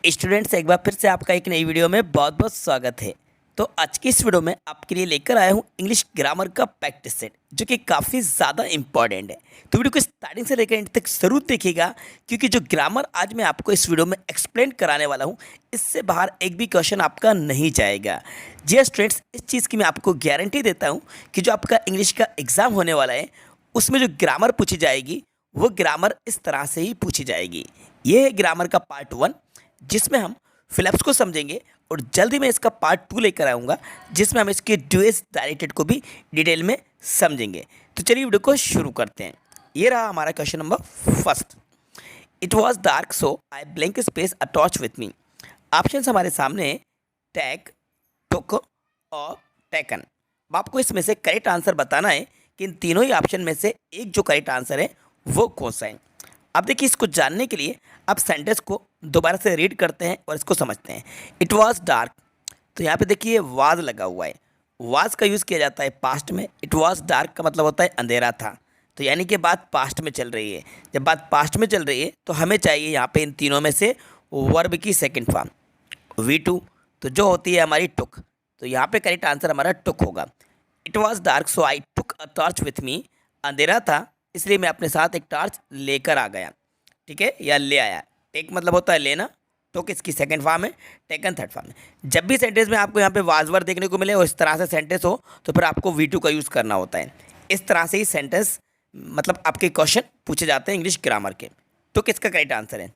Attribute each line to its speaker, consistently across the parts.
Speaker 1: Students, एक बार फिर से आपका एक नई वीडियो में बहुत बहुत स्वागत है। तो आज की इस वीडियो में आपके लिए लेकर आया हूँ इंग्लिश ग्रामर का प्रैक्टिस सेट, जो कि काफ़ी ज़्यादा इंपॉर्टेंट है। तो वीडियो को स्टार्टिंग से लेकर एंड तक ज़रूर देखिएगा, क्योंकि जो ग्रामर आज मैं आपको इस वीडियो में एक्सप्लेन कराने वाला हूँ, इससे बाहर एक भी क्वेश्चन आपका नहीं जाएगा। जी हाँ स्टूडेंट्स, इस चीज़ की मैं आपको गारंटी देता हूँ कि जो आपका इंग्लिश का एग्ज़ाम होने वाला है, उसमें जो ग्रामर पूछी जाएगी वो ग्रामर इस तरह से ही पूछी जाएगी। ये है ग्रामर का पार्ट 1, जिसमें हम फिलअप्स को समझेंगे, और जल्दी मैं इसका पार्ट 2 लेकर आऊँगा, जिसमें हम इसके ड्यूएस डायरेक्टेड को भी डिटेल में समझेंगे। तो चलिए वीडियो को शुरू करते हैं। ये रहा हमारा question number first. It was dark so I blank space a torch with me. Option हमारे सामने टैग, टुक और टेकन। अब आपको इसमें से करेक्ट आंसर बताना है कि इन तीनों ही ऑप्शन में से एक जो करेक्ट आंसर है वो कौन सा है। अब देखिए, इसको जानने के लिए आप सेंटेंस को दोबारा से रीड करते हैं और इसको समझते हैं। इट वॉज डार्क, तो यहाँ पे देखिए वाज लगा हुआ है। वाज का यूज़ किया जाता है पास्ट में। इट वॉज डार्क का मतलब होता है अंधेरा था, तो यानी कि बात पास्ट में चल रही है। जब बात पास्ट में चल रही है तो हमें चाहिए यहाँ पे इन तीनों में से वर्ब की सेकेंड फॉर्म V2, तो जो होती है हमारी टुक। तो यहाँ पे करेक्ट आंसर हमारा टुक होगा। It was dark so I took a torch with me. अंधेरा था इसलिए मैं अपने साथ एक टॉर्च लेकर आ गया, ठीक है, या ले आया। टेक मतलब होता है लेना, टुक इसकी सेकंड फॉर्म है, टेकन थर्ड फॉर्म है। जब भी सेंटेंस में आपको यहाँ पे वाजवर देखने को मिले और इस तरह से सेंटेंस हो, तो फिर आपको V2 का यूज़ करना होता है। इस तरह से ही सेंटेंस मतलब आपके क्वेश्चन पूछे जाते हैं इंग्लिश ग्रामर के। टुक इसका करेक्ट आंसर है।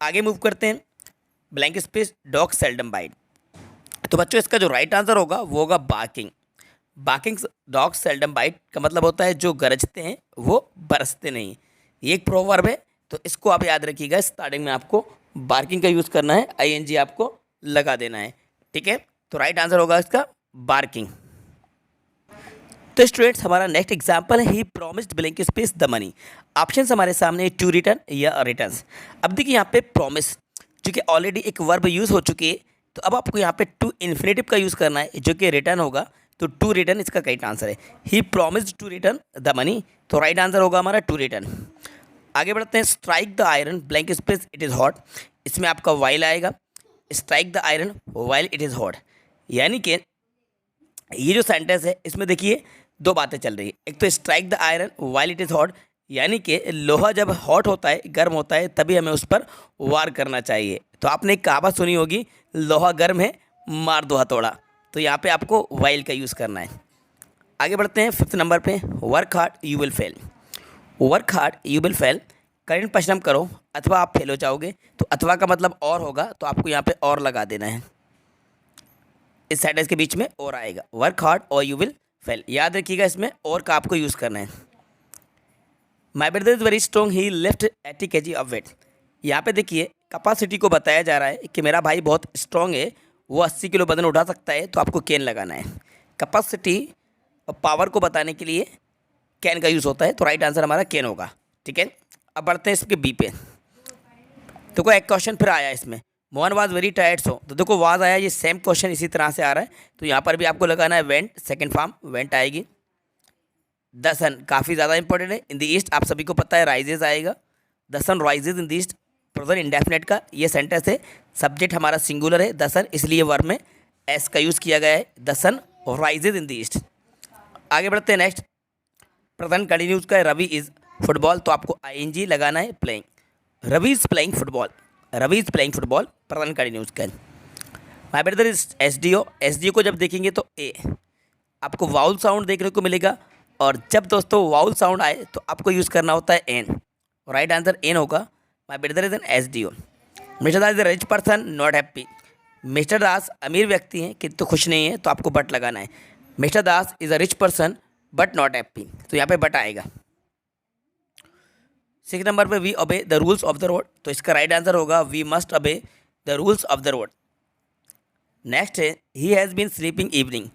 Speaker 1: आगे मूव करते हैं। Blank space dog seldom bite. तो बच्चों, इसका जो राइट आंसर होगा वो होगा barking. Barking dog seldom bite का मतलब होता है जो गरजते हैं वो बरसते नहीं। ये एक प्रोवर्ब है, तो इसको आप याद रखिएगा। स्टार्टिंग में आपको बार्किंग का यूज़ करना है, ING आपको लगा देना है, ठीक है। तो राइट आंसर होगा इसका बार्किंग। तो स्टूडेंट्स, हमारा नेक्स्ट एग्जाम्पल है he promised blank space the money. Option हमारे सामने टू रिटर्न या रिटर्न। अब देखिए यहाँ पे प्रॉमिस, जो कि ऑलरेडी एक वर्ब यूज़ हो चुकी है, तो अब आपको यहाँ पे टू इन्फिनेटिव का यूज़ करना है, जो कि रिटर्न होगा। तो टू रिटर्न इसका करेक्ट आंसर है। He promised to return the money, तो राइट आंसर होगा हमारा टू रिटर्न। आगे बढ़ते हैं। Strike the iron blank space it is hot. इसमें आपका वाइल आएगा। Strike the iron while it is hot, यानी कि ये जो सेंटेंस है इसमें देखिए दो बातें चल रही है। एक तो strike the iron while it is hot, यानी कि लोहा जब हॉट होता है, गर्म होता है, तभी हमें उस पर वार करना चाहिए। तो आपने एक कहावत सुनी होगी, लोहा गर्म है मार दो हथौड़ा। तो यहाँ पे आपको वाइल का यूज़ करना है। आगे बढ़ते हैं 5th नंबर पे। Work hard you will fail. Work hard you will fail, कठिन परिश्रम करो अथवा आप फेल हो जाओगे। तो अथवा का मतलब और होगा, तो आपको यहाँ पे और लगा देना है। इस सेंटेंस के बीच में और आएगा, वर्क हार्ड और यू विल फेल। याद रखिएगा, इसमें और का आपको यूज़ करना है। My brother is very strong he lift 80 kg of weight. यहाँ पे देखिए कैपेसिटी को बताया जा रहा है कि मेरा भाई बहुत स्ट्रॉन्ग है, वो 80 किलो वजन उठा सकता है, तो आपको कैन लगाना है। कैपेसिटी और पावर को बताने के लिए कैन का यूज़ होता है, तो राइट आंसर हमारा कैन होगा, ठीक है। अब बढ़ते हैं इसके बी पे। तो कोई एक क्वेश्चन फिर आया इसमें, मोहन वाज वेरी टायर्ड सो। तो देखो वाज आया, ये सेम क्वेश्चन इसी तरह से आ रहा है, तो यहाँ पर भी आपको लगाना है वेंट, सेकेंड फॉर्म वेंट आएगी। द सन काफ़ी ज़्यादा इंपॉर्टेंट है। इन द ईस्ट आप सभी को पता है राइजेज आएगा। The sun rises in the east, present indefinite का ये सेंटेंस है। सब्जेक्ट हमारा सिंगुलर है द सन, इसलिए वर्ब में एस का यूज़ किया गया है। The sun rises in the east. आगे बढ़ते हैं नेक्स्ट। प्रेजेंट कंटिन्यूज का है रवि इज़ फुटबॉल, तो आपको ING लगाना है playing. Ravi is playing football, Ravi is playing football present continuous का है। My brother is SDO। SDO को जब देखेंगे तो ए, आपको वाउल साउंड देखने को मिलेगा, और जब दोस्तों वाउल साउंड आए तो आपको यूज़ करना होता है एन। राइट आंसर एन होगा। My brother is an SDO। Mister Das is a rich person not happy. Mister Das अमीर व्यक्ति हैं किंतु खुश नहीं है, तो आपको बट लगाना है। Mister Das is a rich person but not happy, तो यहाँ पे बट आएगा। 6 नंबर पे we obey the rules of the road, तो इसका राइट आंसर होगा we must obey the rules of the road. Next है he has been sleeping evening.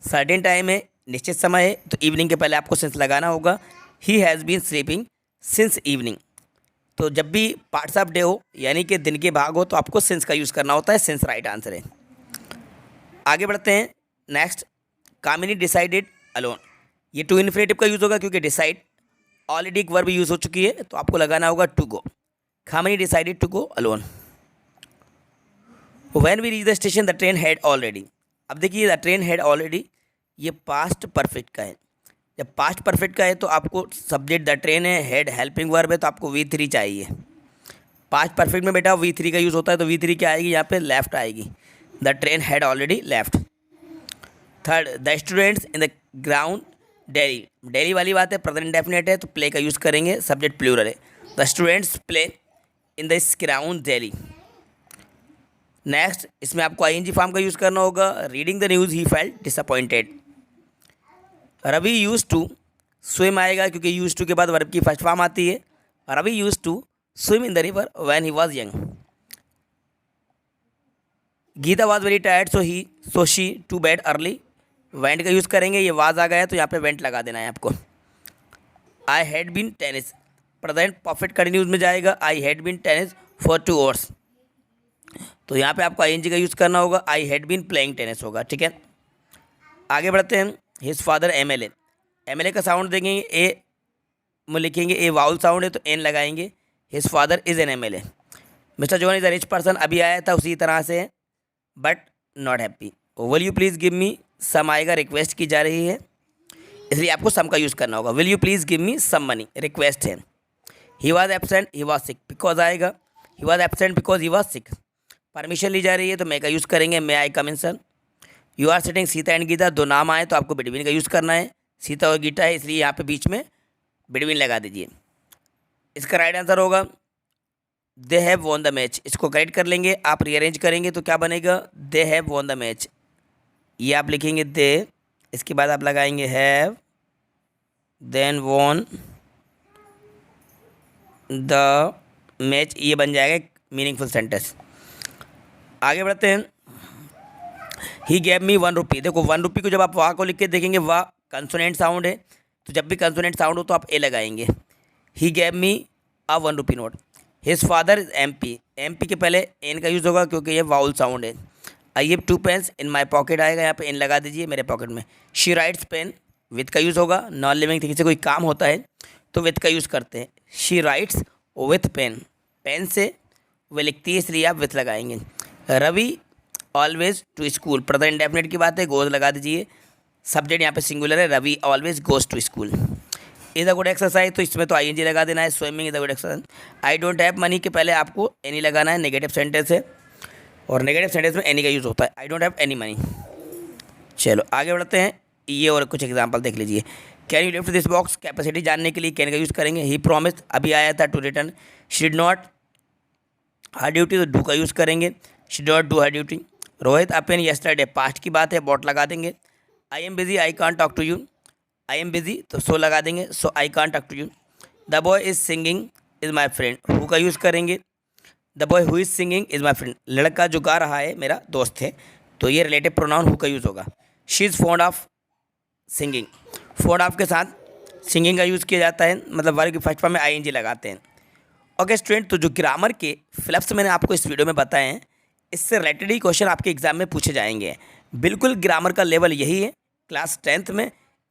Speaker 1: Certain time है, निश्चित समय है, तो इवनिंग के पहले आपको सिंस लगाना होगा। He has been sleeping since evening, तो जब भी पार्ट्स ऑफ डे हो यानी कि दिन के भाग हो, तो आपको सिंस का यूज़ करना होता है। सिंस राइट आंसर है। आगे बढ़ते हैं नेक्स्ट। कामिनी डिसाइडेड अलोन, ये टू इन्फिनेटिव का यूज़ होगा, क्योंकि डिसाइड ऑलरेडी एक वर्ब यूज़ हो चुकी है, तो आपको लगाना होगा to go. Kamini decided to go alone. When we reach the station the train had already. अब देखिए द ट्रेन हैड ऑलरेडी, ये पास्ट परफेक्ट का है। जब पास्ट परफेक्ट का है तो आपको सब्जेक्ट द ट्रेन है, हेड हेल्पिंग वर्ब है, तो आपको V3 चाहिए। पास्ट परफेक्ट में बेटा V3 का यूज़ होता है, तो V3 क्या आएगी यहाँ पे, लेफ्ट आएगी। The train had already left. Third, the students in the ground daily. Daily वाली बात है, प्रेजेंट इंडेफिनिट है तो प्ले का यूज़ करेंगे, सब्जेक्ट प्लूरल है। The students play in the ground daily. Next, इसमें आपको ING फॉर्म का यूज़ करना होगा। Reading the news he felt disappointed. Ravi use to swim आएगा, क्योंकि यूज टू के बाद वर्ब की फर्स्ट फॉर्म आती है। Ravi use to swim in the river when he was young. Geeta was very tired so she to bed early. Went का use करेंगे, ये वाज आ गया तो यहाँ पे वेंट लगा देना है आपको। I had been tennis, present perfect continuous में जाएगा। I had been tennis for 2 hours, तो यहाँ पे आपको ING का यूज़ करना होगा। I had been playing tennis होगा, ठीक है। आगे बढ़ते हैं। His father MLA। MLA का साउंड देखेंगे, ए में लिखेंगे, ए वाउल साउंड है तो एन लगाएंगे। His father is an MLA। Mister John is a rich person, अभी आया था उसी तरह से, but not happy. Will you please give me some आएगा, रिक्वेस्ट की जा रही है, इसलिए आपको सम का यूज़ करना होगा। Will you please give me some money, request है। He was absent, he was sick, because आएगा। He was absent because he was sick. Permission ली जा रही है तो मे का यूज़ करेंगे, may I come in sir. You are sitting, Sita and Gita, दो नाम आए तो आपको बिटवीन का यूज़ करना है। सीता और गीता है इसलिए यहाँ पे बीच में बिटवीन लगा दीजिए। इसका राइट आंसर होगा they have won the match. इसको करेक्ट कर लेंगे, आप रीअरेंज करेंगे तो क्या बनेगा, they have won the match. ये आप लिखेंगे दे, इसके बाद आप लगाएंगे have, then won the match, ये बन जाएगा मीनिंगफुल सेंटेंस। आगे बढ़ते हैं। He gave me 1 rupee. देखो 1 रुपी को जब आप वाह को लिख के देखेंगे, वाह कंसोनेंट साउंड है, तो जब भी कंसोनेंट साउंड हो तो आप ए लगाएंगे। He gave me a 1 rupee note. His father is MP। MP के पहले एन का यूज़ होगा क्योंकि ये वाउल साउंड है। I have 2 pens in my pocket आएगा, यहाँ पे एन लगा दीजिए, मेरे पॉकेट में। शी राइट्स पेन, विथ का यूज़ होगा। नॉन लिविंग थिंग से कोई काम होता है तो विथ का यूज़ करते हैं। She writes with pen, pen से वे लिखती है इसलिए आप विथ लगाएंगे। Ravi always to school, present indefinite की बात है, गोज लगा दीजिए। सब्जेक्ट यहाँ पे सिंगुलर है, Ravi always goes to school. Is a good exercise, तो इसमें तो ING लगा देना है। Swimming is a good exercise. I don't have money के पहले आपको एनी लगाना है, नेगेटिव सेंटेंस है और नेगेटिव सेंटेंस में एनी का यूज़ होता है। आई डोंट हैव एनी मनी। चलो आगे बढ़ते हैं, ये और कुछ एग्जाम्पल देख लीजिए। Can you lift this box, capacity जानने के लिए कैन का यूज़ करेंगे। ही प्रॉमिस्ड, अभी आया था, to return. She did not her duty, तो डू का यूज़ करेंगे। She did not do her duty. Rohit happen yesterday, past की बात है, बॉट लगा देंगे। I am busy, I can't talk to you. I am busy तो सो लगा देंगे, so I can't talk to you. The boy is singing is my friend, who का use करेंगे। The boy who is singing is my friend, लड़का जो गा रहा है मेरा दोस्त है, तो ये रिलेटिव प्रोनाउन हु का यूज़ होगा। She is fond of singing, fond of के साथ सिंगिंग का यूज़ किया जाता है, मतलब वर्ब की फर्स्ट फॉर्म में ING लगाते हैं। ओके स्टूडेंट, तो जो ग्रामर के फ्लप्स मैंने आपको इस वीडियो में बताए हैं, इससे रिलेटेड ही क्वेश्चन आपके एग्जाम में पूछे जाएंगे। बिल्कुल ग्रामर का लेवल यही है, क्लास 10th में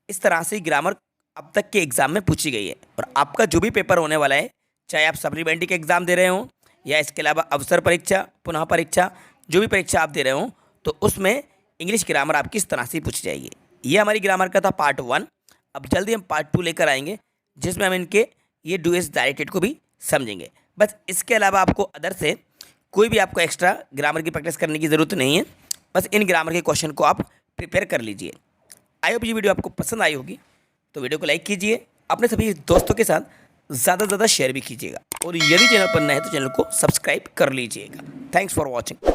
Speaker 1: इस तरह से ग्रामर अब तक के एग्ज़ाम में पूछी गई है। और आपका जो भी पेपर होने वाला है, चाहे आप सप्लीमेंट्री के एग्ज़ाम दे रहे हों या इसके अलावा अवसर परीक्षा, पुनः परीक्षा, जो भी परीक्षा आप दे रहे हों, तो उसमें इंग्लिश ग्रामर आपकी इस तरह से पूछी जाएगी। ये हमारी ग्रामर का था पार्ट 1। अब जल्दी हम पार्ट 2 लेकर आएंगे, जिसमें हम इनके ये डू एज डायरेक्टेड को भी समझेंगे। बस इसके अलावा आपको अदर से कोई भी आपको एक्स्ट्रा ग्रामर की प्रैक्टिस करने की ज़रूरत नहीं है। बस इन ग्रामर के क्वेश्चन को आप प्रिपेयर कर लीजिए। आई होप ये वीडियो आपको पसंद आई होगी, तो वीडियो को लाइक कीजिए, अपने सभी दोस्तों के साथ ज़्यादा से ज़्यादा शेयर भी कीजिएगा, और यदि चैनल पर नए हैं तो चैनल को सब्सक्राइब कर लीजिएगा। Thanks for watching.